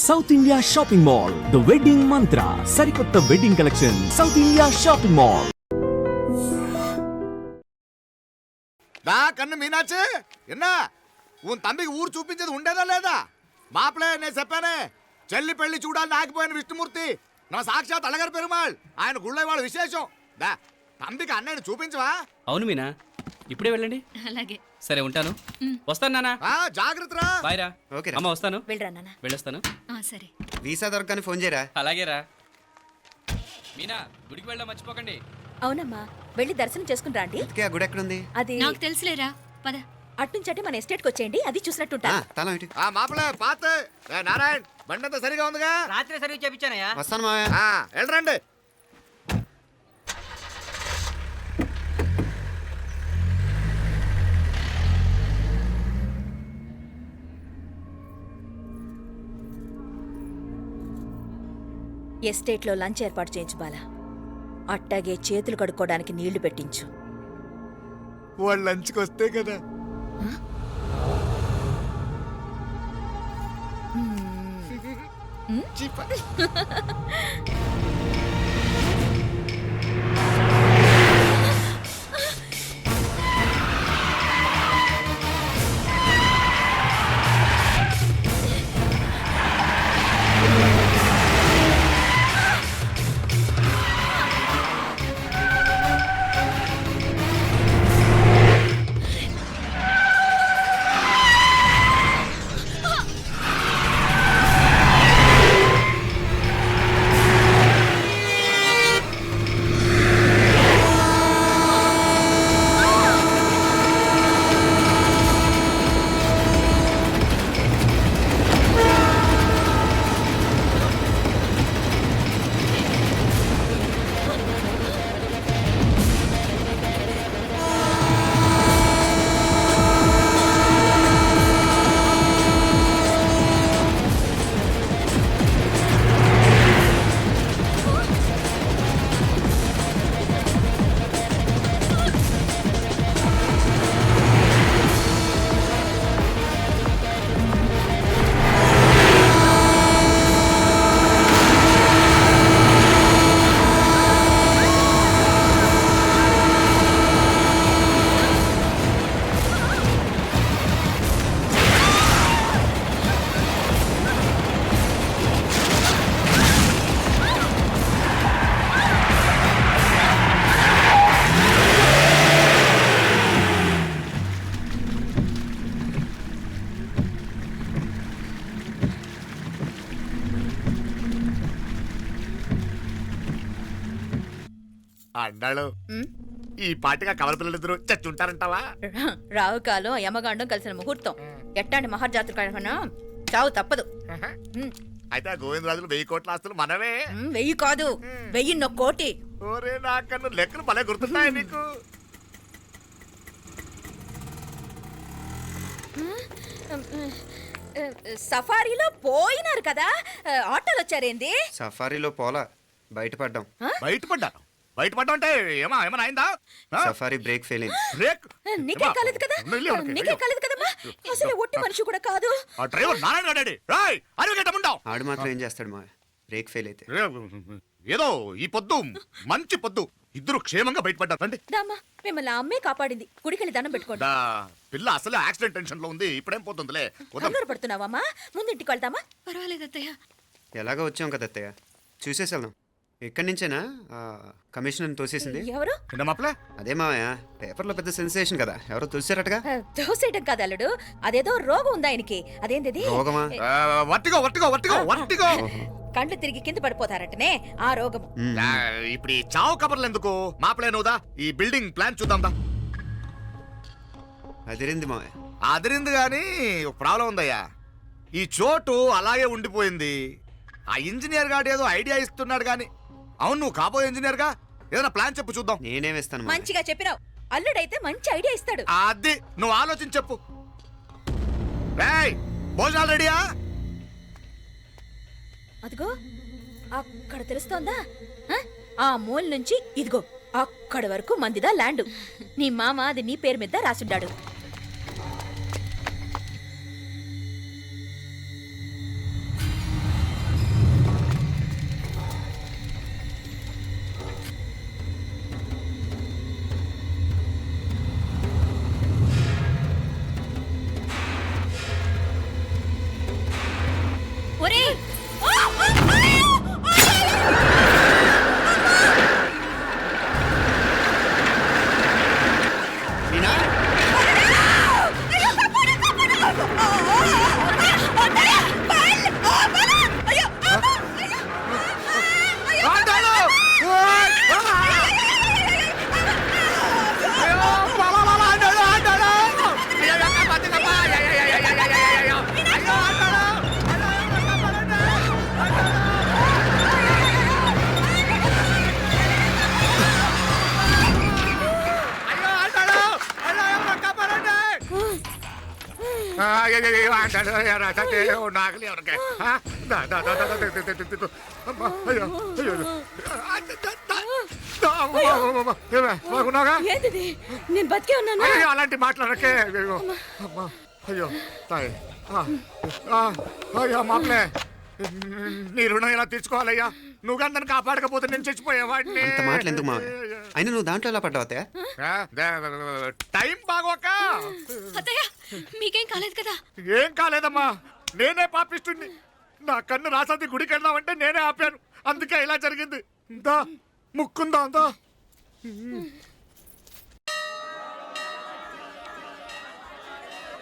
South India shopping mall, the wedding Mantra, సరికొత్త wedding collection, South India shopping mall. దా కన్ను మీనాచి ఎన్నా ఉన్ తమ్మికి ఊరు చూపించేది ఉండేదా లేదా? మాపలే నేను చెప్పానే, చెల్లి పెళ్లి చూడాలని ఆగిపోయిన విష్ణుమూర్తి నా సాక్షాత్ అలగర్ పెరుమాళ్, ఆయన గుళ్ళ వాళ్ళ విశేషం. దా తమ్మికి అన్నయ్యని చూపించవా? అవును మీనా, ఇప్పుడే వెళ్ళండి. అలాగే సరే ఉంటాను. వస్తాను నాన్న. జాగ్రత్తరా. బాయ్ రా. ఓకే అమ్మ వస్తాను. వెళ్ళరా నాన్న. వెళ్ళొస్తాను. సరే. వీసా దొరకని ఫోన్ చేయరా. అలాగే రా. మీనా, గుడికి వెళ్ళడం మర్చిపోకండి. అవునమ్మా, వెళ్ళి దర్శనం చేసుకుని రండి. ఆ గుడి ఎక్కడుంది? అది నాకు తెలుసులేరా, పద. అట్నుంచి మన ఎస్టేట్కి వచ్చేయండి, అది చూసినట్టుంటా. తల ఇటు. మాపలే పాత నారాయణ్ బండంతా సరిగా ఉందిగా? రాత్రి సర్వీస్ చేయించానయ్యా. వస్తాను మావయ్య. వెళ్ళరండి. ఎస్టేట్లో లంచ్ ఏర్పాటు చేయించు బాలా. అట్టాగే చేతులు కడుక్కోవడానికి నీళ్లు పెట్టించు. వాళ్ళు లంచ్కి వస్తే కదా. అన్నాడు ఈ పాటిగా కవల పిల్లలిద్దరు చచ్చుంటారంటావా? రావు కాలం యమగాండం కలిసిన ముహూర్తం. ఎట్టాంటి మహర్జాతృ చావు తప్పదు. అయితే ఆ గోవిందరాజులు 1000 కోట్ల ఆస్తులు మనమే. 1000 కాదు, 1001 కోటి. ఓరే నాకన్ను లెక్కలు భలే గుర్తున్నాయి నీకు. సఫారీలో పోయినారు కదా, ఆటోలు వచ్చారేంది? సఫారీలో పోలా, బయటపడ్డాం. బయటపడ్డా అంటే ఏమైనా అయిందా? సఫారీ బ్రేక్ ఫెయిల్ అయింది. బ్రేక్ నీకే కాలేదు కదా, నీకే కాలేదు కదమ్మా. అసలు ఒట్టి మనిషి కూడా కాదు. ఆ డ్రైవర్ నారాయణ గాడి రాయ్ అరగటముండావు. ఆడు మాత్రం ఏం చేస్తాడు మా బ్రేక్ ఫెయిల్ అయితే. ఏదో ఈ పొద్దు మంచి పొద్దు, ఇద్దరు క్షేమంగా బయటపడ్డారండి. దామా, మిమ్మల్ని ఆ అమ్మే కాపాడింది. గుడికెళ్ళి దండం పెట్టుకోండి. పిల్ల అసలు యాక్సిడెంట్ టెన్షన్ లో ఉంది, ఇప్పుడేం పోతుందిలే. కంగారు పడుతున్నావమ్మా, ముందు ఇంటికి వెళ్తామా? పర్వాలేదు అత్తయ్య. ఎలాగో వచ్చాం కదా అత్తయ్య, చూసేసి వెళ్దాం. ఎక్కడి నుంచేనా కమిషనర్ తోసేసింది? ఎవరు? అదే మావయ్య, పేపర్లో పెద్ద సెన్సేషన్ కదా, ఎవరో తోసేరటగా. తోసేయటం కాదు అల్లుడు, అదేదో రోగం ఉందా ఆయనకి. అదేంటిది? రోగమా? వర్టిగో కండ్లు తిరిగి కింద పడిపోతారటనే ఆ రోగం. ఇప్పుడు ఈ చావు కబర్లు ఎందుకు? మాపలే నువ్వుదా, ఈ బిల్డింగ్ ప్లాన్ చూద్దాందా. అదిరింది మావయ్య. అదిరింది గాని ఒక ప్రాబ్లం ఉందయ్యా. ఈ చోటు అలాగే ఉండిపోయింది. ఆ ఇంజనీర్ గాడు ఏదో ఐడియా ఇస్తున్నాడు గాని. అవును, నువ్వు కాబోయే ఇంజనీర్ గా ఏదైనా ప్లాన్ చెప్పు చూద్దాం. నేనేమిస్తాను? మంచిగా చెప్పినావు. అల్లుడైతే మంచి ఐడియా ఇస్తాడు. అది నువ్వు ఆలోచించి చెప్పు. భోజనాలు రెడీయా? అదిగో అక్కడ తెలుస్తోందా? ఆ మూల నుంచి ఇదిగో అక్కడ వరకు మందిదా ల్యాండ్. నీ మామ అది నీ పేరు మీద రాసుండాడు. ఒరేయ్! మీనా ఆండాడు! ఓయ్! అయ్యో! బాబా, బాబా, ఆండాడు, ఆండాడు! అయ్యో, ఎక్క పత్తికప్ప! అయ్యో, అయ్యో, ఆండాడు! అయ్యో, కాపాడండి! అయ్యో, ఆండాడు! అయ్యో, కాపాడండి! అయ్యో, ఆండాడు! అయ్యో, నాకు ఎవరికి బాగున్నాగా ఏంటిది? నేను బతికే ఉన్నాను. అయ్యో అలాంటి మాట్లాడకే అయ్యో అమ్మా అయ్యో తాయి అయ్యో మామలే నీ రుణం ఎలా తీర్చుకోవాలయ్యా నువ్వు అందరిని కాపాడకపోతే నేను చచ్చిపోయేవాడిని అంత మాటలు ఎందుకు మావయ్య అయినా నువ్వు దాంట్లో ఎలా పడ్డావు అత్తయ్య టైం బాగోక అత్తయ్య మీకేం కాలేదు కదా? ఏం కాలేదమ్మా నేనే పాపిస్తుంది నా కన్ను రాసాది గుడికి వెళ్దామంటే నేనే ఆపాను అందుకే ఇలా జరిగింది దా ముక్కుందా అందా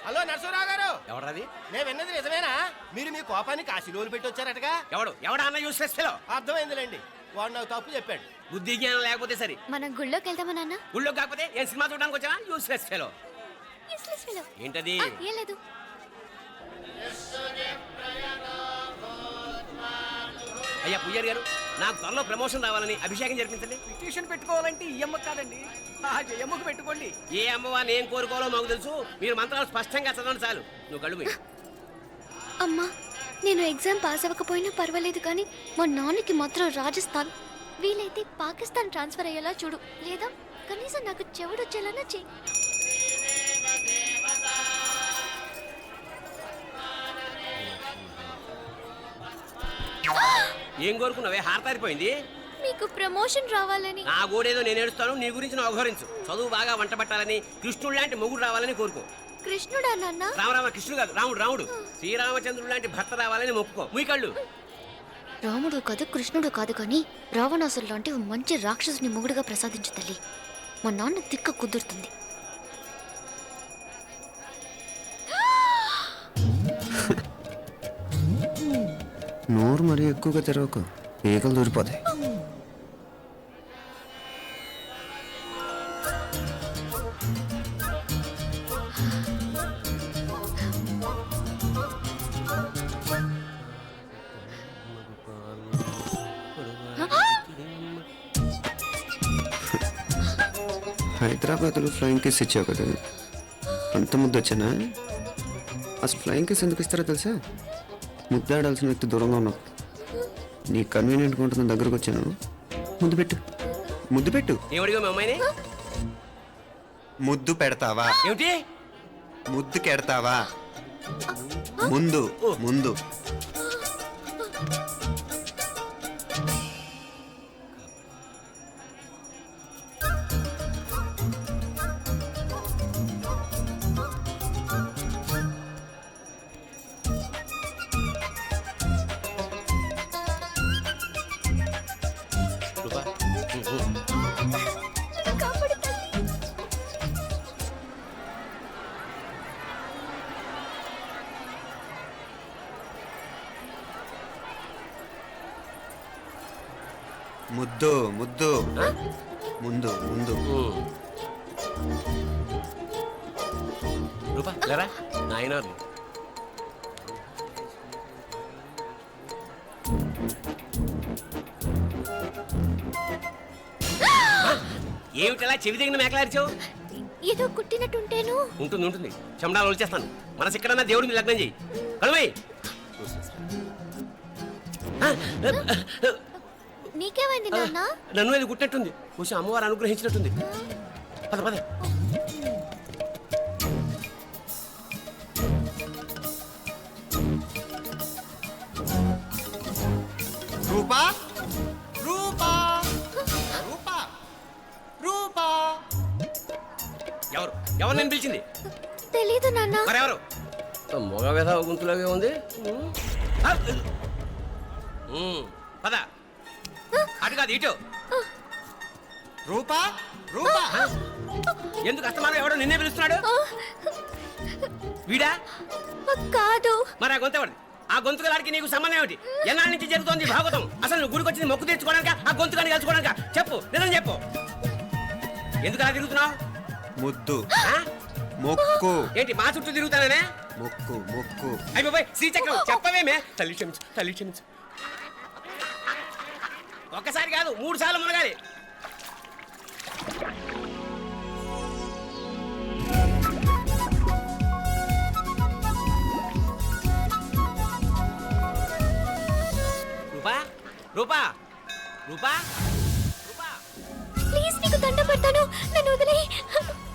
హలో నరసరావు గారు ఎవడది? నేను విన్నది నిజమేనా మీరు మీ కోపానికి కాశీలోలు పెట్టి వచ్చారటగా ఎవడన్నా యూస్లెస్ ఫెలో. అర్థమైందిలేండి వాడు నాకు తప్పు చెప్పాడు బుద్ధి జ్ఞానం లేకపోతే సరే. మనం గుళ్ళోకి వెళ్దామా నాన్న? ఊళ్ళో కాకపోతే ఏం సినిమా చూడడానికి వచ్చావా? Useless fellow. Useless fellow. ఏంటది? ఏం లేదు. అయ్యా పుయ్యర్ గారు, నాకు త్వరలో ప్రమోషన్ రావాలని అభిషేకం జరిపించండి. ట్యూషన్ పెట్టుకోవాలంటే ఈ అమ్మ కాదండి, ఆ జయమ్మకు పెట్టుకోండి. ఏ అమ్మవారిని ఏం కోరుకోవాలో మాకు తెలుసు. మీరు మంత్రాలు స్పష్టంగా చదవండి చాలు. నువ్వు కళ్ళు మూయి. అమ్మా, నేను ఎగ్జామ్ పాస్ అవ్వకపోయినా పర్వాలేదు కానీ మా నాన్నకి మాత్రం రాజస్థాన్ వీలైతే పాకిస్తాన్ ట్రాన్స్ఫర్ అయ్యేలా చూడు, లేదా కనీసం నాకు చెవుడొచ్చేలానా చెయ్యి. ఏం కోరుకున్నావే? హారతారిపోయింది. మీకు ప్రమోషన్ రావాలని. నా గోడేదో నేను ఏడుస్తాను, నీ గురించి నువ్వు అవహరించు. చదువు బాగా వంట పట్టాలని, కృష్ణుడు లాంటి మొగుడు రావాలని కోరుకో. కృష్ణుడా నాన్న? రామరామ కృష్ణుడు కాదు, రాముడు రాముడు. శ్రీరామచంద్రుడు లాంటి భర్త రావాలని మొక్కుకో. ముయ్యి కళ్ళు. రాముడు కాదు కృష్ణుడు కాదు కానీ రావణాసురు లాంటి ఓ మంచి రాక్షసుని మొగుడుగా ప్రసాదించు తల్లి. మా నాన్న తిక్క కుదురుతుంది. నోరు మరీ ఎక్కువగా తెరవకు ఈగలు దూరిపోతాయి హైదరాబాద్లో ఫ్లయింగ్ కేస్ ఇచ్చావు కదా, అంత ముద్దు వచ్చానా? అసలు ఫ్లయింగ్ కేస్ ఎందుకు ఇస్తారో తెలుసా? ముద్దాడాల్సిన వ్యక్తి దూరంగా ఉన్నావు. నీ కన్వీనియంట్గా ఉంటుంది దగ్గరకు వచ్చాను. ముద్దు పెట్టు, ముద్దు పెట్టు. ఏమడిగా మీ అమ్మాయిని? ముద్దు పెడతావా? ఏమిటి? ముద్దు కెడతావా? ముందు ముందు. ముద్దు ముద్దు ముందు ముందు. రూపా లేరా నాయన. ఏమిటలా చెవి దగ్గర మేకలారిచావు? ఏదో కుట్టినట్టుంటేను. ఉంటుంది ఉంటుంది, చెమడాలు వచ్చేస్తాను. మనసు ఎక్కడన్నా దేవుడి మీద లగ్నం చేయి. కలువై. నీకేమైంది నాన్న? నన్ను అది గుట్టినట్టుంది, కొంచెం అమ్మవారు అనుగ్రహించినట్టుంది. పద పద. రూపా రూపా రూపా రూపా ఎవరు ఎవరు నేను పిలిచింది? తెలీదు నాన్న. మరెవరు? మగ వ్యధ గుంతులాగే ఉంది. పద అటు కాదు ఇటు. రూపా రూపా ఎందుకు అస్తమానం ఎవడో నిన్నే పిలుస్తున్నాడు? వీడా? కాదు. మరి ఆ గొంతు ఎవరిది? ఆ గొంతుగాడికి నీకు సంబంధం ఏమిటి? ఎన్నాళ్ళ నుంచి జరుగుతోంది భాగవతం? అసలు నువ్వు గుడికి వచ్చింది మొక్కు తెచ్చుకోవడానిక, ఆ గొంతుగాని కలుసుకోవడానిక? చెప్పు, నిజం చెప్పు. ఎందుకు అలా తిరుగుతున్నావు? ముద్దు ఆ? మొక్కు ఏంటి మా చుట్టూ తిరుగుతానే? మొక్కు మొక్కు అయిపోయి శ్రీచక్రం చెప్పవేమే. తల్లి క్షమించు, తల్లి క్షమించు. ఒక్కసారి కాదు 3 సార్లు మునగాలి. రూపా రూపా రూపా రూపా ప్లీజ్ నీకు దండ పెడతాను, నన్ను వదిలే.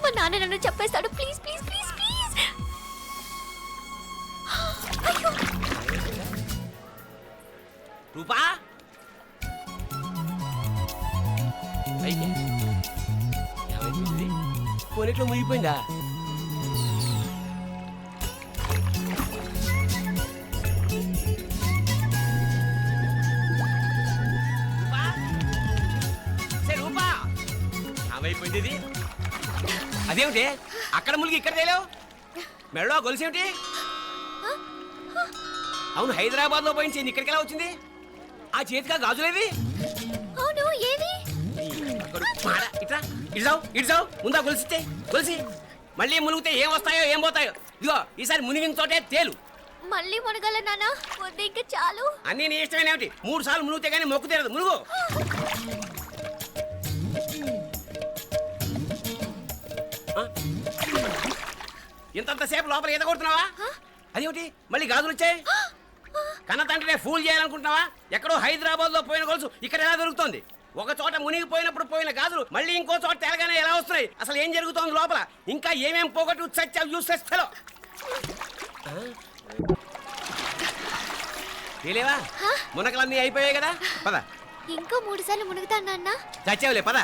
మా నాన్న నన్ను చెప్పేస్తాడు. Please please please please. అయ్యో. రూపా కొనిట్లో మునిగిపోయిందా? రూపా? సే రూపా ఏమైపోయింది ఇది? అదేమిటి అక్కడ మునిగి ఇక్కడ తేలేవు? మెడలో గొలుసేమిటి? అవును, హైదరాబాద్ లో పోయించి ఇక్కడికి ఎలా వచ్చింది? ఆ చేతిగా గాజులేవి? అవును, ఏవి? ఇట్రా ఇడ్సావు ముందా గొలిసితే గొలిసి మళ్ళీ మునిగితే ఏం వస్తాయో ఏం పోతాయో. ఇదిగో ఈసారి మునిగిన తోటే తేలు. మళ్ళీ మునగల నాన్న, వద్దు ఇంకా చాలు. అన్నీ నీ ఇష్టమైన ఏమిటి? 3 సార్లు మునిగితే కానీ మొక్కు తీరదు. మునుగు. ఇంతంతసేపు లోపల ఈత కొడుతున్నావా? అదేమిటి మళ్ళీ గాజులు వచ్చాయి? కన్న తండ్రినే ఫూల్ చేయాలనుకుంటున్నావా? ఎక్కడో హైదరాబాద్ లో పోయిన గొలుసు ఇక్కడ ఎలా దొరుకుతుంది? ఒక చోట మునిగిపోయినప్పుడు పోయిన గాజులు మళ్ళీ ఇంకో చోట తేలగానే ఎలా వస్తున్నాయి? అసలు ఏం జరుగుతోంది లోపల? ఇంకా ఏమేం పోగొట్టు చచ్చావు యూస్లెస్ ఫెలో. తెలియవా? మునకలన్నీ అయిపోయాయి కదా, పద. ఇంకో 3 సార్లు మునుగుతాను నాన్న. చచ్చావులే, పద.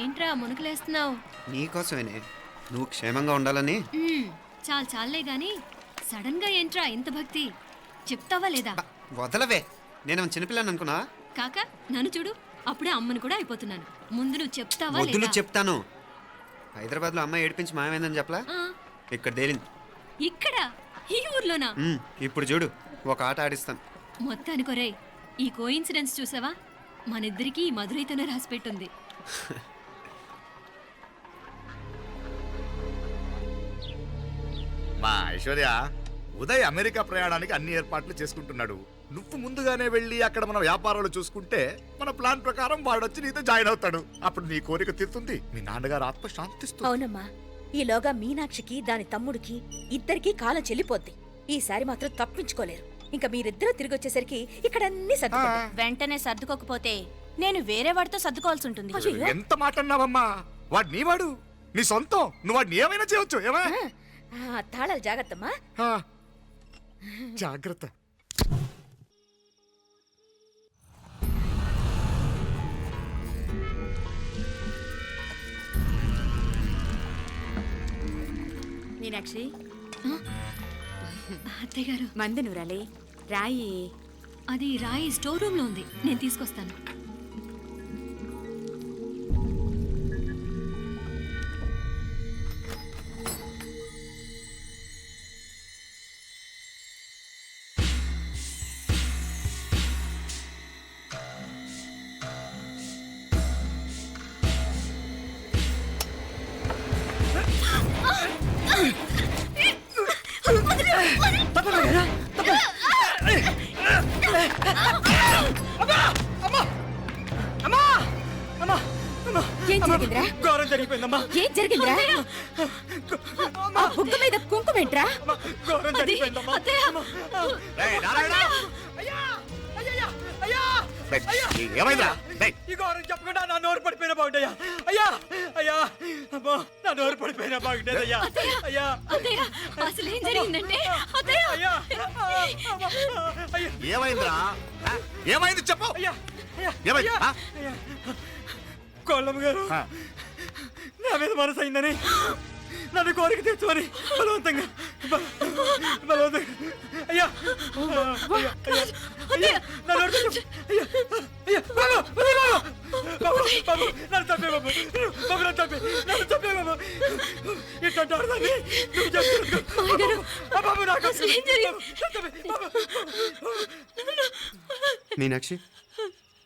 ఏంట్రా మునుకులేస్తున్నావు? నీకోసమేనే, నువ్వు క్షేమంగా ఉండాలని. చాలే గాని సడన్ గా ఏంట్రా ఇంత భక్తి? చెప్తావా లేదా? వదలవే, నేను చిన్నపిల్లని అనుకున్నా. కాక నన్ను చూడు, అప్పుడే అమ్మను కూడా అయిపోతున్నాను. ముందు నువ్వు చెప్తావా వద్దులు లేదా? చెప్తాను. హైదరాబాద్ లో అమ్మాయి ఏడిపించి మాయమైందని చెప్పలా, ఆ, ఇక్కడ తేలింది. ఇక్కడ ఈ ఊర్లోనా? ఇప్పుడు చూడు, ఒక ఆట ఆడిస్తాను. మొత్తానికొరే ఈ కోయిన్సిడెన్స్ చూసావా? మనిద్దరికి ఈ మధురైతోనే రాసిపెట్టుంది. మా ఐశ్వర్య, ఉదయ్ అమెరికా ప్రయాణానికి అన్ని ఏర్పాట్లు చేసుకుంటున్నాడు. నువ్వు ముందుగానే వెళ్ళి అక్కడ మన వ్యాపారాలు చూసుకుంటే మన ప్లాన్ ప్రకారం వాడొచ్చి నీతో జాయిన్ అవుతాడు. అప్పుడు నీ కోరిక తీరుతుంది, మీ నాన్నగారు ఆత్మ శాంతిస్తుంది. అవునమ్మా, ఈలోగా మీనాక్షికి దాని తమ్ముడికి ఇద్దరికీ కాలం చెల్లిపోద్ది. ఈసారి మాత్రం తప్పించుకోలేరు. ఇంకా మీరిద్దరూ తిరిగి వచ్చేసరికి ఇక్కడ అన్ని సర్దుకుంటాయి. వెంటనే సర్దుకోకపోతే నేను వేరే వాడితో సర్దుకోవాల్సి ఉంటుంది. అయ్యయ్యో. ఎంత మాట అన్నావమ్మా? వాడు నీ వాడు, నీ సొంతం. నువ్వు వాడిని ఏమైనా చేయొచ్చు. ఏమా తాళాలు జాగ్రత్తమ్మా. జాగ్రత్త. మీనాక్షి, అత్తయ్య గారు, మందు నూరాలి, రాయి. అది రాయి స్టోర్ రూమ్ లో ఉంది, నేను తీసుకొస్తాను. ఏం జరిగిందిరా? ఘోరం జరిగిపోయిందమ్మా. ఏం జరిగిందిరా? ఆ బుగ్గ మీద కుంకుమేంట్రా? ఘోరం జరిగిపోయిందమ్మా. రేయ్, నారాయణ! అయ్యా అయ్యా అయ్యా రేయ్, ఏమైందిరా? రేయ్, ఈ ఘోరం చెప్పకుండా నా నోరు పడిపోయినా బాగుంటాయా? అయ్యా అయ్యా అమ్మా, నా నోరు పడిపోయినా బాగుంటేదయ్యా. అయ్యా అత్తయ్య అసలు ఏం జరిగిందంటే అత్తయ్య అయ్యా అమ్మా, అయ్యా ఏమైందిరా? ఆ? ఏమైంది చెప్పు. అయ్యా అయ్యా ఏమైంది? ఆ? అయ్యా కోళ్ళమ్మ గారు ఆ. నా మీద మనసు అయిందని నన్ను కోరిక తెచ్చుకొని బలవంతంగా బలవంతంగా అయ్యా అయ్యా అయ్యా అయ్యా నన్ను అయ్యా అయ్యా బాబు బాబు బాబు నన్ను చంపే బాబు బాబు నన్ను చంపే బాబు ఇట్లాంటి ఆడదాన్ని నువ్వు చెప్తున్నా బాబు నాకు బాబు మీనాక్షి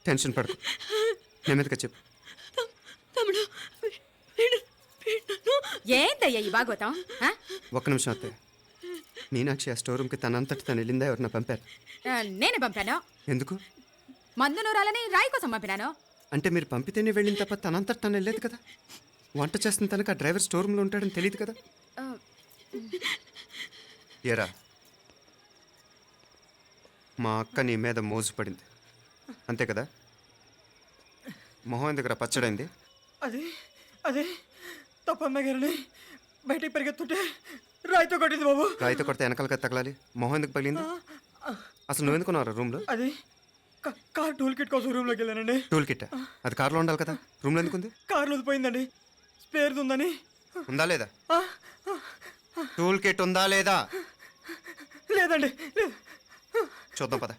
టెన్షన్ పడకు నెమ్మదిగా చెప్పు. తమ్ముడు ఏందయ్యా ఈ భాగవతం? ఆ? ఒక్క నిమిషం అత్తయ్య. మీనాక్షి ఆ స్టోర్ రూమ్కి తనంతటి తను వెళ్ళిందా ఎవరన్నా పంపారు? నేనే పంపాను. ఎందుకు? మందు నూరాలని రాయి కోసం పంపినాను. అంటే మీరు పంపితేనే వెళ్ళింది తప్ప తనంతటి తను వెళ్ళలేదు కదా. వంట చేస్తున్న తనకు ఆ డ్రైవర్ స్టోర్ రూమ్లో ఉంటాడని తెలియదు కదా. ఏరా మా అక్క నీ మీద మోజు పడింది అంతే కదా. మొహం ఎందుకురా పచ్చడైంది? అది అదే తప్పమ్మ గారిని బయటికి పరిగెత్తుంటే రాయితో కొట్టింది బాబు. రాయితో కొడితే వెనకాలగా తగలాలి. మొహం ఎందుకు పగిలింది? అసలు నువ్వు ఎందుకున్నావు రూమ్లో? అది కార్ టూల్ కిట్ కోసం రూమ్లోకి వెళ్ళానండి. టూల్ కిట్ అది కార్లో ఉండాలి కదా, రూమ్లో ఎందుకుంది? కార్లో పోయిందండి, స్పేర్ ఉందని. ఉందా లేదా? టూల్ కిట్ ఉందా లేదా లేదండి లేదు. చూద్దాం పద.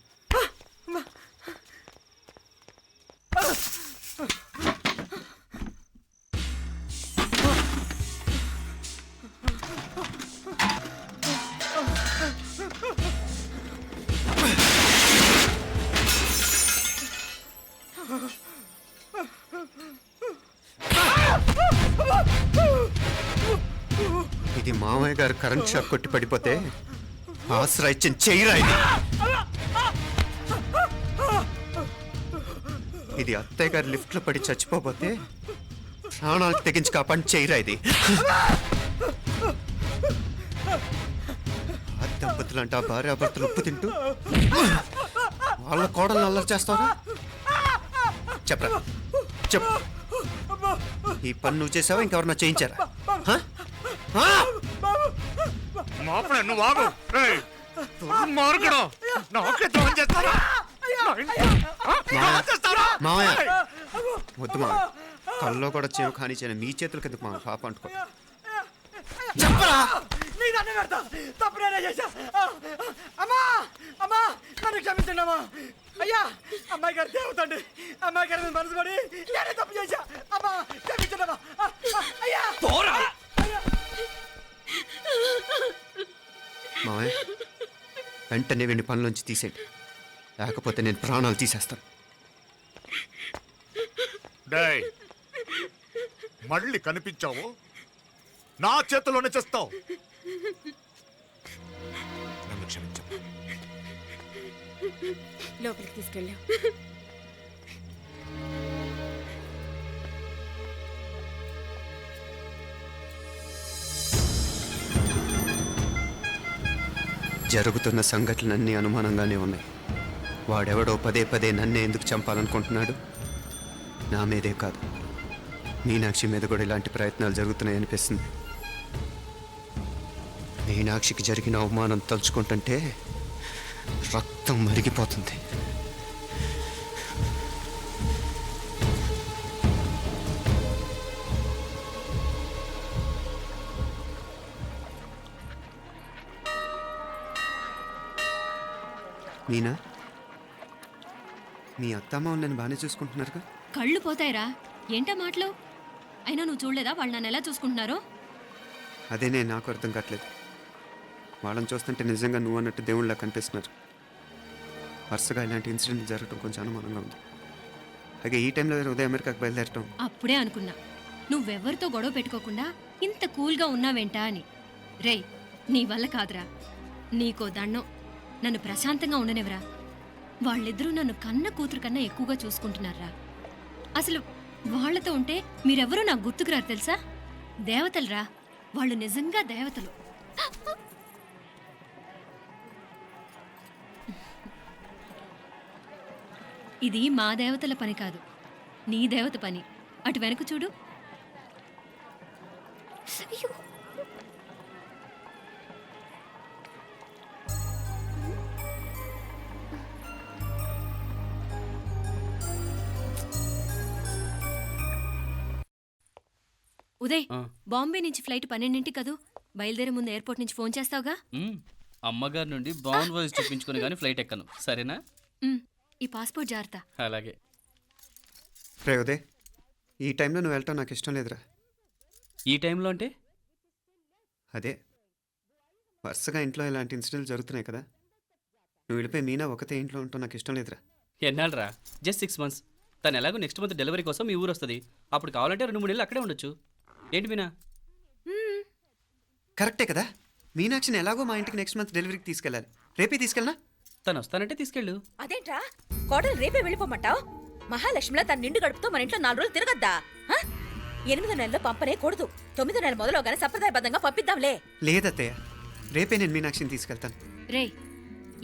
ఇది మామయ్య గారు కరెంట్ షాక్ కొట్టి పడిపోతే ఆసరా ఇచ్చిన చెయ్యిరా ఇది. ఇది అత్తయ్య గారు లిఫ్ట్ లో పడి చచ్చిపోతే ప్రాణాలకు తెగించి కాపాడి చెయ్యిరా ఇది. ఆ దంపతులు అంటే ఆ భార్యాభర్తలు ఉప్పు తింటూ వాళ్ళ కోడలు అల్లరి చేస్తారా? చెప్పరా చెప్పు. ఈ పని నువ్వు చేసావా ఇంకెవరన్నా చేయించారా? మాపడే నువ్వు ఆగు. రేయ్, దుర్మార్గుడు. నాకే ద్రోహం చేస్తారా? మావయ్య వద్దు మావయ్య, కల్లో కూడా చేవు కానిచ్చిన మీ చేతుల కిందకు మా పాప అంటుకో. చెప్పరా నీ దండం పెడతా, తప్పు నేనే చేశా. అమ్మా అమ్మా నన్ను క్షమించండి అమ్మా. అయ్యా అమ్మాయి గారు దేవతండి, అమ్మాయి గారి మీద మనసు పడి నేనే తప్పు చేశా. అమ్మా క్షమించండి అమ్మా. అయ్యా మావయ్య వెంటనే వీడిని పనిలోంచి తీసేయండి, లేకపోతే నేను ప్రాణాలు తీసేస్తాను. డేయ్, మళ్ళీ కనిపించావు నా చేతిలోనే చేస్తావు. నన్ను క్షమించు. లోపలికి తీసుకెళ్ళా. జరుగుతున్న సంఘటనలన్నీ అనుమానంగానే ఉన్నాయి. వాడెవడో పదే పదే నన్నే ఎందుకు చంపాలనుకుంటున్నాడు? నా మీదే కాదు, మీనాక్షి మీద కూడా ఇలాంటి ప్రయత్నాలు జరుగుతున్నాయి అనిపిస్తుంది. మీనాక్షికి జరిగిన అవమానం తలుచుకుంటుంటే రక్తం మరిగిపోతుంది. మీనా, మీ అత్తమ్మ నన్ను బాగానే చూసుకుంటున్నారుగా? కళ్ళు పోతాయిరా, ఏంటా మాటలు? అయినా నువ్వు చూడలేదా వాళ్ళు నన్ను ఎలా చూసుకుంటున్నారో? అదేనే నాకు అర్థం కావట్లేదు. వాళ్ళని చూస్తుంటే నిజంగా నువ్వు అన్నట్టు దేవుళ్ళ కనిపిస్తున్నారు. వరుసగా ఇలాంటి ఇన్సిడెంట్ జరగడం కొంచెం అనుమానంగా ఉంది. అలాగే ఈ టైంలో ఉదయం అమెరికాకు బయలుదేరటం. అప్పుడే అనుకున్నా, నువ్వెవరితో గొడవ పెట్టుకోకుండా ఇంత కూల్గా ఉన్నావేంటా అని. రేయ్, నీ వల్ల కాదురా. నీకో దండం, నన్ను ప్రశాంతంగా ఉండనివరా. వాళ్ళిద్దరూ నన్ను కన్న కూతురు కన్నా ఎక్కువగా చూసుకుంటున్నారా. అసలు వాళ్లతో ఉంటే మీరెవరూ నాకు గుర్తుకురారు తెలుసా? దేవతలురా, వాళ్ళు నిజంగా దేవతలు. ఇది మా దేవతల పని కాదు, నీ దేవత పని. అటు వెనక చూడు. అయ్యో, ఉదయ్, బాంబే నుంచి ఫ్లైట్ 12 కదూ. బయలుదేరే ముందు ఎయిర్పోర్ట్ నుంచి ఫోన్ చేస్తావుగా? అమ్మగారి నుండి బౌండ్ వాయిస్ చూపించుకుని కానీ ఫ్లైట్ ఎక్కను, సరేనా? ఈ పాస్పోర్ట్ జాగ్రత్త. అలాగే. రే ఉదయ్, ఈ టైంలో నువ్వు వెళ్ళటం నాకు ఇష్టం లేదురా. ఈ టైంలో అంటే? అదే వరుసగా ఇంట్లో ఇలాంటి ఇన్సిడెంట్లు జరుగుతున్నాయి కదా, నువ్వు వెళ్ళిపోయి మీనా ఒకతే ఇంట్లో ఉంటావు నాకు ఇష్టం లేదురా. ఎన్నాళ్ళరా? Just 6 months. తను ఎలాగో నెక్స్ట్ మంత్ డెలివరీ కోసం మీ ఊరు వస్తుంది. అప్పుడు కావాలంటే 2-3 నెలలు అక్కడే ఉండొచ్చు. ఏంటి మీనా? కరెక్టే కదా, మీనాక్షిని ఎలాగో మా ఇంటికి నెక్స్ట్ మంత్ డెలివరీకి తీసుకెళ్ళాలి. రేపే తీసుకెళ్ళనా? తను వస్తానంటే తీసుకెళ్ళు. అదేంట్రా కోడలు రేపే వెళ్ళిపోమంటావు? మహాలక్ష్మిలా తన నిండు గడుపుతో మన ఇంట్లో 4 రోజులు తిరగద్దా? 8వ నెలలో పంపనే కూడదు. 9వ నెల మొదలుగానే సంప్రదాయబద్ధంగా పంపిద్దాంలే. లేదత్తయ్య, రేపే నేను మీనాక్షిని తీసుకెళ్తాను. రేయ్,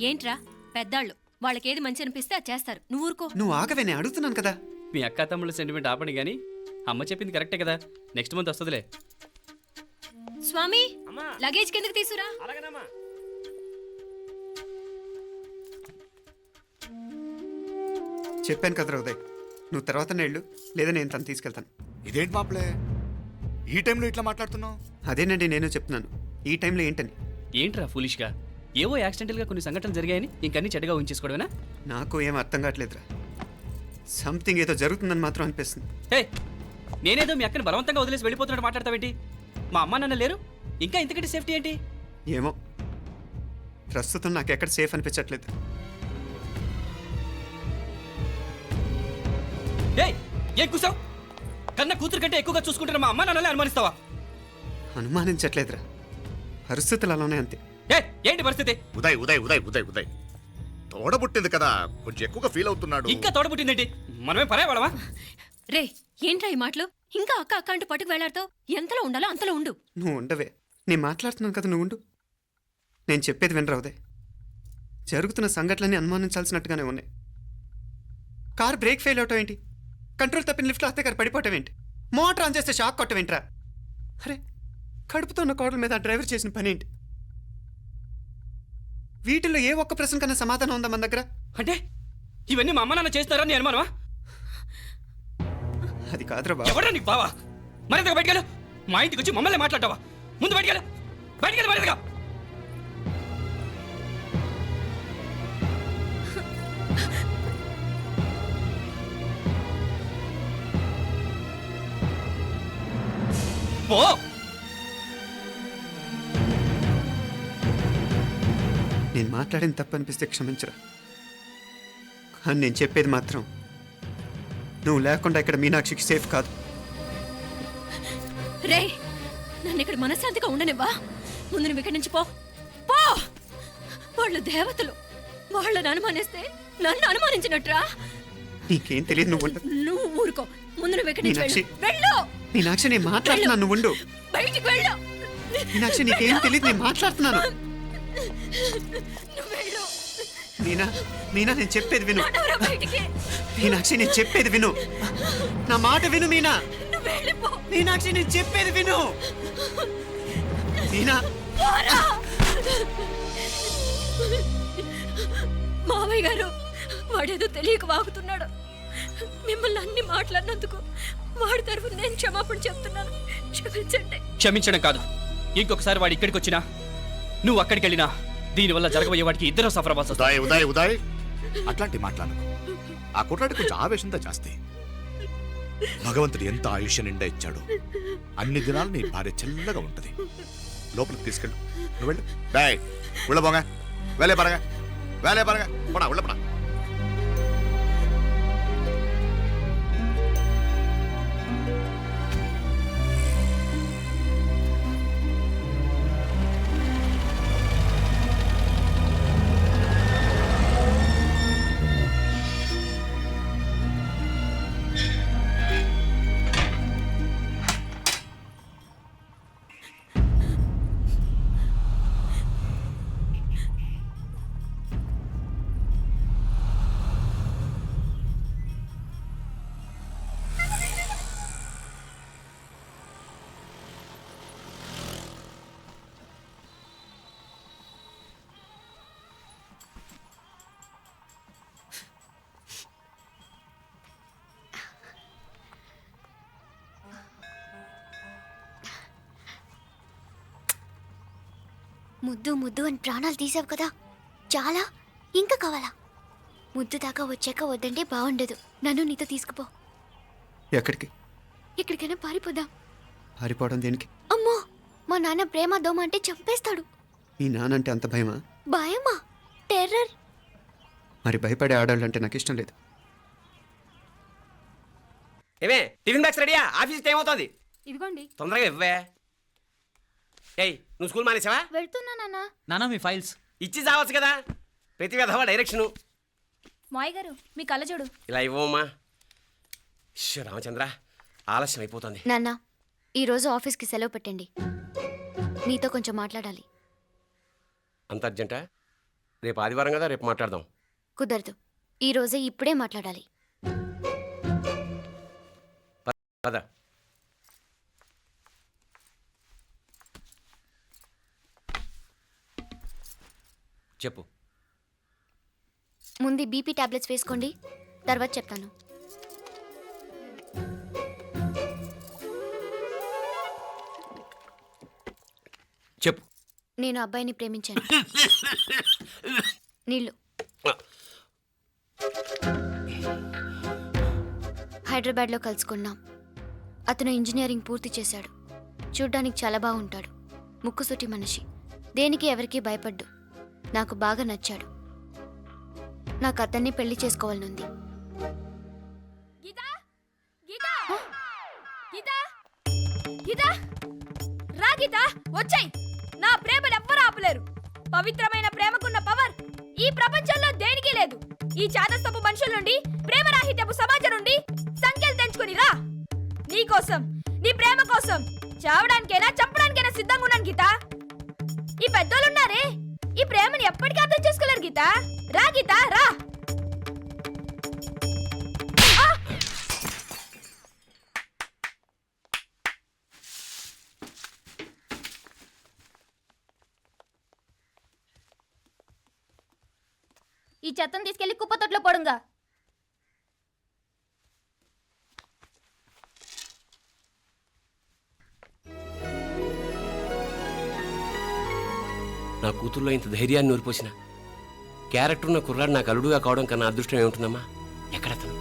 ఏంట్రా పెద్దాళ్ళు, వాళ్ళకేది మంచి అనిపిస్తే అది చేస్తారు. నువ్వు ఊరుకో. నువ్వు ఆగవే, నేను అడుగుతున్నాను కదా. మీ అక్క తమ్ముళ్ళ సెంటిమెంట్ ఆపండి కానీ అమ్మ చెప్పింది కరెక్టే కదా, నెక్స్ట్ మంత్ వస్తుందిలే. స్వామి, లగేజ్ కిందకి తీసురా. అలాగేనమ్మా. చెప్పాను కదరా ఉదయ్, నువ్వు తర్వాత నేళ్ళు లేదా నేను తను తీసుకెళ్తాను. ఇదేంటి మాప్లే ఈ టైంలో ఇట్లా మాట్లాడుతున్నావు? అదేనండి నేను చెప్తున్నాను, ఈ టైంలో ఏంటని. ఏంట్రా ఫులిష్గా? ఏవో యాక్సిడెంటల్గా కొన్ని సంఘటనలు జరిగాయని ఇంకన్నీ చెడ్డగా ఊహించేసుకోవడమేనా? నాకు ఏం అర్థం కావట్లేదురా, సంథింగ్ ఏదో జరుగుతుందని మాత్రం అనిపిస్తుంది. హే, నేనేదో మీ అక్కని బలవంతంగా వదిలేసి వెళ్ళిపోతున్నట్టు మాట్లాడతావేంటి? మా అమ్మ నాన్న లేరు, ఇంకా ఇంతకంటే సేఫ్టీ ఏంటి? ఏమో, ప్రస్తుతం నాకు ఎక్కడ సేఫ్ అనిపించట్లేదు. ఏం కూసావు? కన్న కూతురు కంటే ఎక్కువగా చూసుకుంటున్న మా అమ్మ నాన్నలే అనుమానిస్తావా? అనుమానించట్లేదురా, పరిస్థితులు అలానే అంతే. ఏంటి పరిస్థితి? ఉదయ్ ఉదయ్ ఉదయ్ ఉదయ్ ఉదయ్ తోడబుట్టింది కదా, కొంచెం ఎక్కువగా ఫీల్ అవుతున్నాడు. ఇంకా తోడబుట్టిందేంటి? మనమే పరేవాళ్ళమా? రే, ఏంట్రా ఈ మాటలు? ఇంకా అక్క అక్క అంటూ పట్టుకు వెళ్లాడుతావు. ఎంతలో ఉండాలో అంతలో ఉండు. నువ్వు ఉండవే, నేను మాట్లాడుతున్నాను కదా, నువ్వు ఉండు. నేను చెప్పేది వినరా ఉదయ్, జరుగుతున్న సంఘటనలన్నీ అనుమానించాల్సినట్టుగానే ఉన్నాయి. కార్ బ్రేక్ ఫెయిల్ అవటం ఏంటి? కంట్రోల్ తప్పిన లిఫ్ట్లో అత్తే గారు పడిపోవటం ఏంటి? మోటార్ ఆన్ చేస్తే షాక్ కొట్టం ఏంట్రా? అరే, కడుపుతో ఉన్న కోడల మీద ఆ డ్రైవర్ చేసిన పని ఏంటి? వీటిల్లో ఏ ఒక్క ప్రశ్న కన్నా సమాధానం ఉందా మన దగ్గర? అంటే ఇవన్నీ మా అమ్మ నాన్న చేస్తారా నీ అనుమానమా? అది కాదురా బాబు. ఎవరా నీకు బావా? మరింతగా బయటకెళ్ళు. మా ఇంటికి వచ్చి మమ్మల్ని మాట్లాడతావా? ముందు బయటకెళ్ళు, బయటకెళ్ళు మరింతగా. పో. నేను మాట్లాడిన తప్పు అనిపిస్తే క్షమించరా, కానీ నేను చెప్పేది మాత్రం నువ్వు లేకుండా ఇక్కడ మీనాక్షికి సేఫ్ కాదు. రే, నన్ను ఇక్కడ మనశ్శాంతిగా ఉండనివ్వా. ముందు నువ్వు ఇక్కడి నుంచి పో. పో. వాళ్ళు దేవతలు, వాళ్ళని అనుమానిస్తే నన్ను అనుమానించినట్రా. నీకేం తెలియదు, నువ్వు ఉండు. నువ్వు ఊరుకో. ముందు నువ్వు ఇక్కడి నుంచి మీనాక్షి. వెళ్ళు. మీనాక్షి, నేను మాట్లాడుతున్నాను, నువ్వు ఉండు. బయటికి వెళ్ళు. మీనాక్షి, నీకేం తెలియదు, నేను మాట్లాడుతున్నాను. నువ్వు వెళ్ళు. మీనా, మీనా, నేను చెప్పేది విను. నడవరా బయటికి. మీనాక్షి, నేను చెప్పేది విను. నా మాట విను మీనా. నువ్వు వెళ్ళిపో. మీనాక్షి, నేను చెప్పేది విను. మీనా, పోరా. మావయ్య గారు, వాడేదో తెలియక వాగుతున్నాడు. మిమ్మల్ని అన్ని మాట్లాడినందుకు వాడి తరఫున నేను క్షమాపణ చెప్తున్నాను. క్షమించండి. క్షమించడం కాదు, ఇంకొకసారి వాడు ఇక్కడికి వచ్చినా నువ్వు అక్కడికి వెళ్ళినా దీనివల్ల జరగబోయే వాడికి ఇద్దరు సఫర్ అవ్వాల్సి వస్తుంది. ఉదయ్ ఉదయ్ అట్లాంటి మాట్లాడకు. ఆ కుట్రాడి కొంచెం ఆవేశంతో జాస్తి. భగవంతుడు ఎంత ఆయుష్య నిండా ఇచ్చాడు, అన్ని దినాలు నీ భార్య చల్లగా ఉంటది. లోపలికి తీసుకెళ్ళు, నువ్వు వెళ్ళు. డాయ్ ఉళ్ళ పోగా, వేలే పరగా, వేలే పరగా, పోడా ఉళ్ళ పడా. ముద్దు ముద్దు అని ప్రాణాలు తీసావు కదా, చాలా ఇంకా కావాలా? ముద్దు దాకా వచ్చాక వద్దంటే బాగుండదు. నన్ను నీతో తీసుకుపో. ఎక్కడికి? ఎక్కడికైనా పారిపోదాం. పారిపోవడం దేనికి? అమ్మో, మా నాన్న ప్రేమ దోమ అంటే చంపేస్తాడు. మీ నానంటే అంత భయమా? భయమా? టెర్రర్. మరి భయపడే ఆడాలంటే నాకు ఇష్టం లేదు. ఏమే టిఫిన్ బ్యాగ్స్ రెడీయా? ఆఫీస్ టైం అవుతుంది. ఇదిగోండి. తొందరగా ఇవ్వే. ఏయ్ నువ్వు స్కూల్ మానేసావా? వెళ్తున్నా నాన్న. నానా మీ ఫైల్స్ ఇచ్చి చావచ్చు కదా. ప్రతి విధవా డైరెక్షను. మాయ్ గారు మీ కళ్ళజోడు. ఇలా ఇవ్వమ్మా. రామచంద్ర ఆలస్యం అయిపోతుంది. నాన్న, ఈరోజు ఆఫీస్కి సెలవు పెట్టండి. నీతో కొంచెం మాట్లాడాలి. అంత అర్జెంటా? రేపు ఆదివారం కదా, రేపు మాట్లాడదాం. కుదరదు, ఈరోజే ఇప్పుడే మాట్లాడాలి. పద. చెప్పు. ముందు బీపీ టాబ్లెట్స్ వేసుకోండి, తర్వాత చెప్తాను. చెప్పు. నేను అబ్బాయిని ప్రేమించాను. నీళ్ళు. హైదరాబాద్లో కలుసుకున్నాం. అతను ఇంజనీరింగ్ పూర్తి చేశాడు. చూడ్డానికి చాలా బాగుంటాడు. ముక్కుసూటి మనిషి. దేనికి ఎవరికీ భయపడ్డు. నాకు బాగా నచ్చాడు. నాకు అతన్ని పెళ్లి చేసుకోవాలనుంది. వచ్చాయి. నా ప్రేమను ఎవ్వరూ ఆపలేరు. పవిత్రమైన ప్రేమకున్న పవర్ ఈ ప్రపంచంలో దేనికి లేదు. ఈ చాదస్తపు మనుషుల నుండి, ప్రేమరాహిత్యపు సమాజం నుండి సంఖ్యలు తెంచుకుని రా. నీ కోసం, నీ ప్రేమ కోసం చావడానికైనా చంపడానికైనా సిద్ధంగా ఉన్నాను గీత. ఈ పెద్దోళ్ళున్నారే, ఈ ప్రేమని ఎప్పటికీ అర్థం చేసుకోలేరు గీత. రా గీత, రా. ఈ చెత్తను తీసుకెళ్లి కుప్పతొట్లో పడుంగా. నా కూతుర్లో ఇంత ధైర్యాన్ని నూరిపోసిన క్యారెక్టర్ ఉన్న కుర్రాడు నాకు అల్లుడుగా కావడం కన్నా అదృష్టం ఏముంటుందమ్మా? ఎక్కడతను?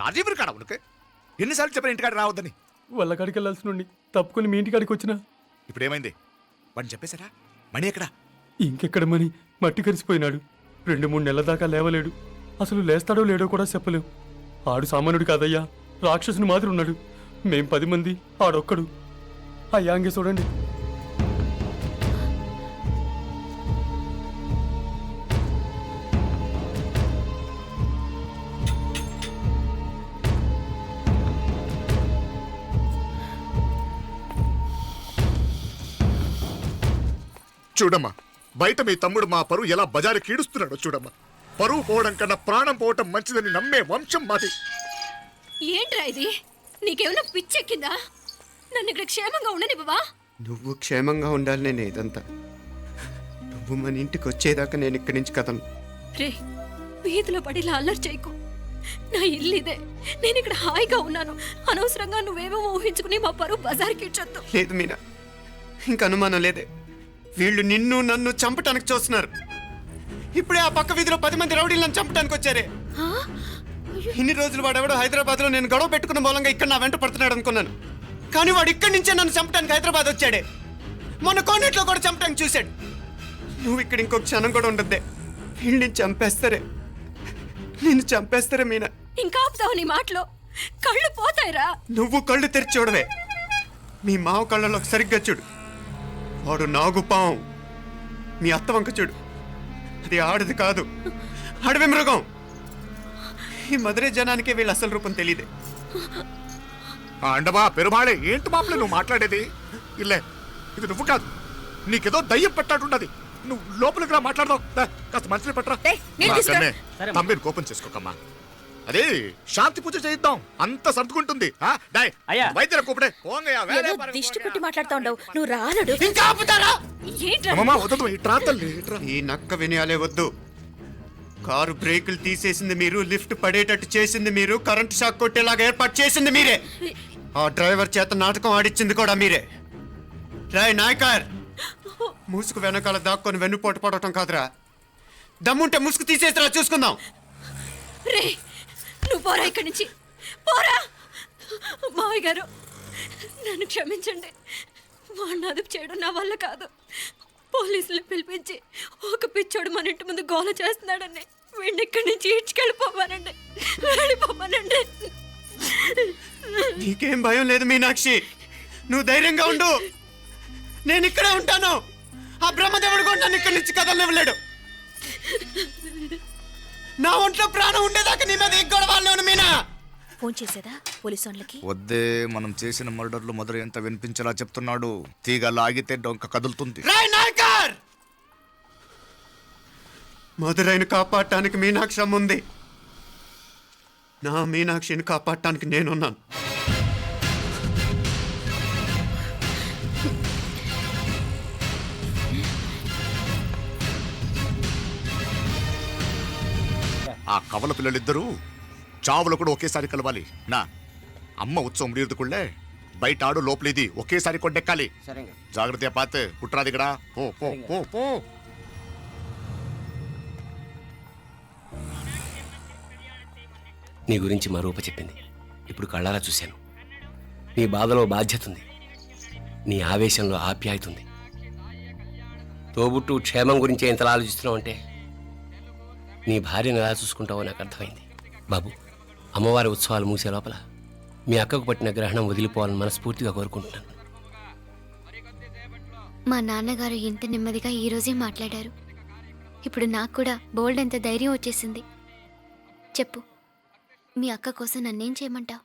రాజీవ్ కాడ ఉనకే ఎన్నిసార్లు చెప్పిన ఇంటికాడ రావద్దని. వాళ్ళ కాడికి వెళ్ళాల్సి నుండి తప్పుకొని మీ ఇంటికాడికి వచ్చినా. ఇప్పుడు ఏమైంది? వాడిని చెప్పేశారా? మణి ఎక్కడా? ఇంకెక్కడ మని మట్టి కరిసిపోయినాడు. 2-3 నెలల దాకా లేవలేడు. అసలు లేస్తాడో లేడో కూడా చెప్పలేవు. ఆడు సామాన్యుడు కాదయ్యా, రాక్షసుని మాదిరి ఉన్నాడు. మేం 10 మంది, ఆడొక్కడు. అయ్యా అంగే చూడండి. చూడమ్మా, బయట మీ తమ్ముడు మా పరువు ఎలా బజారు కీడుస్తున్నాడో చూడమ్మా. పరువు పోవడం కన్నా ప్రాణం పోవటం మంచిదని నమ్మే వంశం మాది. ఏంట్రా ఇది? నీకేమైనా పిచ్చెక్కిందా? నన్ను ఇక్కడ క్షేమంగా ఉండనివ్వవా? నువ్వు క్షేమంగా ఉండాలి. నేను ఇదంతా నువ్వు మన ఇంటికి వచ్చేదాకా నేను ఇక్కడి నుంచి కదను. రే, వీధిలో పడి ఇలా అల్లరి చేయకు. నా ఇల్లు ఇదే, నేను ఇక్కడ హాయిగా ఉన్నాను. అనవసరంగా నువ్వేమో ఊహించుకుని మా పరువు బజార్కి ఇచ్చొద్దు. లేదు మీనా, ఇంకా అనుమానం లేదే. వీళ్ళు నిన్ను నన్ను చంపటానికి చూస్తున్నారు. ఇప్పుడే ఆ పక్క వీధిలో 10 మంది రౌడీలు నన్ను చంపడానికి వచ్చారే. ఇన్ని రోజులు వాడెవడో హైదరాబాద్లో నేను గొడవ పెట్టుకున్న మూలంగా ఇక్కడ నా వెంట పడుతున్నాడు అనుకున్నాను. కానీ వాడు ఇక్కడి నుంచే నన్ను చంపడానికి హైదరాబాద్ వచ్చాడే. మొన్న కోనేట్లో కూడా చంపడానికి చూశాడు. నువ్వు ఇక్కడ ఇంకో క్షణం కూడా ఉండద్దే. వీళ్ళని చంపేస్తారే, నేను చంపేస్తారే మీనా. ఇంకా ఆపుతావు నీ మాటలో? కళ్ళు పోతాయిరా. నువ్వు కళ్ళు తెరిచి చూడవే. మీ మావ కళ్ళలో సరిగ్గా చూడు. వాడు నాగుపాం. మీ అత్త వంక చూడు, అది ఆడది కాదు, అడవి మృగం. ఈ మధుரை జనానికి వీళ్ళ అసలు రూపం తెలియదే. అండమా పెరుమాళే, ఏంటి మాపలే నువ్వు మాట్లాడేది? ఇల్లే, ఇది నువ్వు కాదు, నీకేదో దయ్యం పెట్టాడున్నది. నువ్వు లోపలికి రా, మాట్లాడదాం. కాస్త మంచిని పట్టరా. తమ్మిని కోపం చేసుకోకమ్మా. అదే శాంతి పూజ చేయిద్దాం, అంత సర్దుకుంటుంది. వైద్యుల కూపడే దిష్టి పెట్టి మాట్లాడుతూ ఉండవు. నువ్వు రానడు. ఇంకా ఆపుతారా? వద్దు, ఇట్రా తల్లి, ఇట్రా. ఈ నక్క వినయాలే వద్దు. కారు బ్రేకులు తీసేసింది మీరు, లిఫ్ట్ పడేటట్టు చేసింది మీరు, కరెంటు షాక్ కొట్టేలాగా ఏర్పాటు చేసింది మీరే. ఆ డ్రైవర్ చేత నాటకం ఆడిచ్చింది కూడా మీరే. రాయ్ నాయకర్, ముసుగు వెనకాల దాక్కొని వెన్నుపోటు పడటం కాదురా. దమ్ముంటే ముసుగు తీసేసిరా, చూసుకుందాం. రే, నువ్వు పోరా ఇక్కడి నుంచి, పోరా. మావయ్య గారు, నన్ను క్షమించండి. వాడిని అదుపు చేయడం నా వల్ల కాదు. పోలీసులు పిలిపించి ఒక పిచ్చోడు మన ఇంటి ముందు గోల చేస్తున్నాడని వీడిని ఇక్కడి నుంచి ఈడ్చుకెళ్ళిపోమానండి, వెళ్ళిపోమానండి. నీకేం భయం లేదు మీనాక్షి, నువ్వు ధైర్యంగా ఉండు. నేను ఇక్కడే ఉంటాను. ఆ బ్రహ్మదేవుడు కూడా నన్ను ఇక్కడి నుంచి కదలనివ్వలేడు. నా ఒంట్లో ప్రాణం ఉండేదాకా నీ మీద ఎగ్గొడవాళ్ళను మీనా. ఫోన్ చేసేదా పోలీసు వాళ్ళకి? వద్దే, మనం చేసిన మర్డర్లు మధుర ఎంత వినిపించేలా చెప్తున్నాడు. తీగ లాగితే డొంక కదులుతుంది. రాయ్ నాయకర్, మధురైని కాపాడటానికి మీనాక్షి అమ్మ ఉంది. నా మీనాక్షిని కాపాడటానికి నేనున్నాను. ఆ కవల పిల్లలిద్దరూ చావులు కూడా ఒకేసారి కలవాలి. నా అమ్మ ఉత్సవం ముడియుడుకుళ్ళే బయట ఆడు లోపలిది ఒకేసారి కొట్టెక్కాలి. జాగ్రత్త పాత్ కుట్రా దిగడా. పో పో పో పో. నీ గురించి మా రూప చెప్పింది, ఇప్పుడు కళ్ళారా చూశాను. నీ బాధలో బాధ్యత ఉంది, నీ ఆవేశంలో ఆప్యాయత ఉంది. తోబుట్టు క్షేమం గురించి ఎంతలా ఆలోచిస్తున్నావు అంటే నీ భార్యను ఎలా చూసుకుంటావో నాకు అర్థమైంది. బాబు, అమ్మవారి ఉత్సవాలు మూసే లోపల మీ అక్కకు పట్టిన గ్రహణం వదిలిపోవాలని మనస్ఫూర్తిగా కోరుకుంటున్నాను. మా నాన్నగారు ఇంత నెమ్మదిగా ఈరోజే మాట్లాడారు. ఇప్పుడు నాకు కూడా బోల్డ్ అంత ధైర్యం వచ్చేసింది. చెప్పు, మీ అక్క కోసం నన్నేం చేయమంటావు?